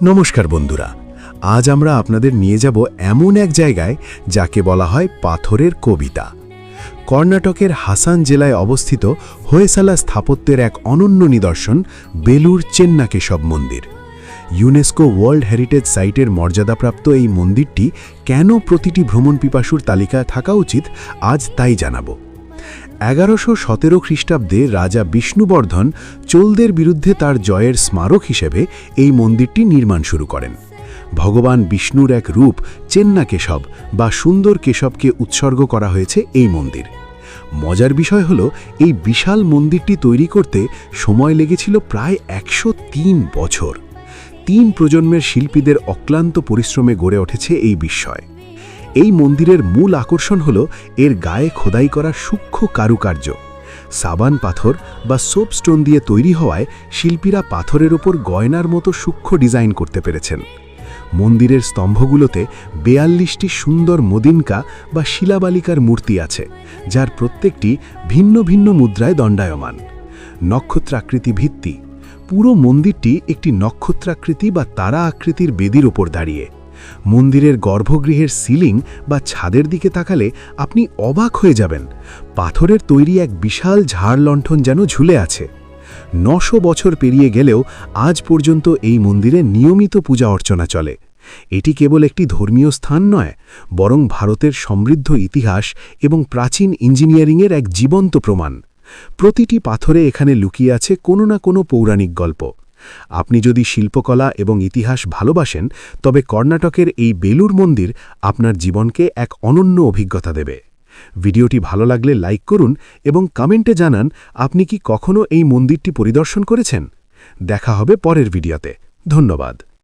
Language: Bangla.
নমস্কার বন্ধুরা, আজ আমরা আপনাদের নিয়ে যাব এমন এক জায়গায় যাকে বলা হয় পাথরের কবিতা। কর্ণাটকের হাসান জেলায় অবস্থিত হোয়সালা স্থাপত্যের এক অনন্য নিদর্শন বেলুর চেন্নাকেশব মন্দির। ইউনেস্কো ওয়ার্ল্ড হেরিটেজ সাইটের মর্যাদাপ্রাপ্ত এই মন্দিরটি কেন প্রতিটি ভ্রমণ পিপাসুর তালিকায় থাকা উচিত, আজ তাই জানাব। 1117 খ্রিস্টাব্দে রাজা বিষ্ণুবর্ধন চোলদের বিরুদ্ধে তার জয়ের স্মারক হিসেবে এই মন্দিরটি নির্মাণ শুরু করেন। ভগবান বিষ্ণুর এক রূপ চেন্নাকেশব বা সুন্দর কেশবকে উৎসর্গ করা হয়েছে এই মন্দির। মজার বিষয় হল, এই বিশাল মন্দিরটি তৈরি করতে সময় লেগেছিল প্রায় 103 বছর। 3 প্রজন্মের শিল্পীদের অক্লান্ত পরিশ্রমে গড়ে উঠেছে এই বিস্ময়। এই মন্দিরের মূল আকর্ষণ হল এর গায়ে খোদাই করা সূক্ষ্ম কারুকার্য। সাবান পাথর বা সোপস্টোন দিয়ে তৈরি হওয়ায় শিল্পীরা পাথরের ওপর গয়নার মতো সূক্ষ্ম ডিজাইন করতে পেরেছেন। মন্দিরের স্তম্ভগুলোতে 42টি সুন্দর মদিনকা বা শিলাবালিকার মূর্তি আছে, যার প্রত্যেকটি ভিন্ন ভিন্ন মুদ্রায় দণ্ডায়মান। নক্ষত্রাকৃতি ভিত্তি, পুরো মন্দিরটি একটি নক্ষত্রাকৃতি বা তারা আকৃতির বেদির ওপর দাঁড়িয়ে। মন্দিরের গর্ভগৃহের সিলিং বা ছাদের দিকে তাকালে আপনি অবাক হয়ে যাবেন। পাথরের তৈরি এক বিশাল ঝাড় লণ্ঠন যেন ঝুলে আছে। 900 বছর পেরিয়ে গেলেও আজ পর্যন্ত এই মন্দিরে নিয়মিত পূজা অর্চনা চলে। এটি কেবল একটি ধর্মীয় স্থান নয়, বরং ভারতের সমৃদ্ধ ইতিহাস এবং প্রাচীন ইঞ্জিনিয়ারিংয়ের এক জীবন্ত প্রমাণ। প্রতিটি পাথরে এখানে লুকিয়ে আছে কোনো না কোনো পৌরাণিক গল্প। আপনি যদি শিল্পকলা এবং ইতিহাস ভালোবাসেন, তবে কর্ণাটকের এই বেলুর মন্দির আপনার জীবনকে এক অনন্য অভিজ্ঞতা দেবে। ভিডিওটি ভালো লাগলে লাইক করুন এবং কমেন্টে জানান আপনি কি কখনো এই মন্দিরটি পরিদর্শন করেছেন। দেখা হবে পরের ভিডিওতে। ধন্যবাদ।